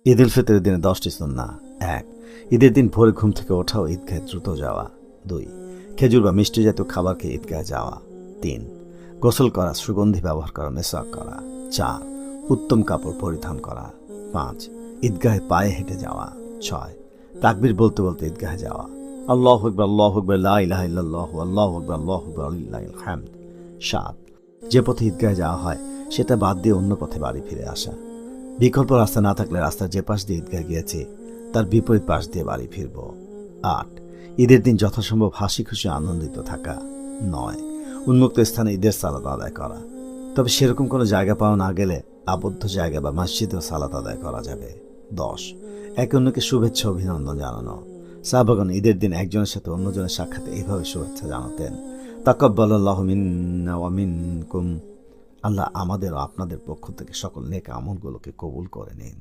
ঈদ উল ফিতরের দিনে 10টি সুন্নাহ। 1. ঈদের দিন ভোরে ঘুম থেকে ওঠা ও ঈদগাহে দ্রুত যাওয়া। 2. খেজুর বা মিষ্টি জাতীয় খাবার খেয়ে ঈদগাহে যাওয়া। 3. গোসল করা, সুগন্ধি ব্যবহার করা, মেসওয়াক করা। 4. উত্তম কাপড় পরিধান করা। 5. ঈদগাহে পায়ে হেঁটে যাওয়া। 6. তাকবীর বলতে বলতে ঈদগাহে যাওয়া। আল্লাহু আকবার, আল্লাহু আকবার, লা ইলাহা ইল্লাল্লাহু, আল্লাহু আকবার, আল্লাহু আকবার, লিল্লাহিল হামদ। 7. যে পথে ঈদগাহে যাওয়া হয় সেটা বাদ দিয়ে অন্য পথে বাড়ি ফিরে আসা। বিকল্প রাস্তা না থাকলে রাস্তার যে পাশ দিয়ে ঈদগাহ গিয়েছি তার বিপরীত পাশ দিয়ে বাড়ি ফিরব। 8. ঈদের দিন যথাসম্ভব হাসি খুশি আনন্দিত থাকা। 9. উন্মুক্ত স্থানে ঈদের সালাত আদায় করা, তবে সেরকম কোনো জায়গা পাওয়া না গেলে আবদ্ধ জায়গা বা মসজিদেও সালাত আদায় করা যাবে। 10. একে অন্যকে শুভেচ্ছা অভিনন্দন জানানো। সাহাবাগণ ঈদের দিন একজনের সাথে অন্যজনের সাক্ষাতে এইভাবে শুভেচ্ছা জানাতেন: তাকাব্বালাল্লাহু মিন্না ওয়া মিনকুম। আল্লাহ আমাদের ও আপনাদের পক্ষ থেকে সকল নেক আমলগুলোকে কবুল করে নিন।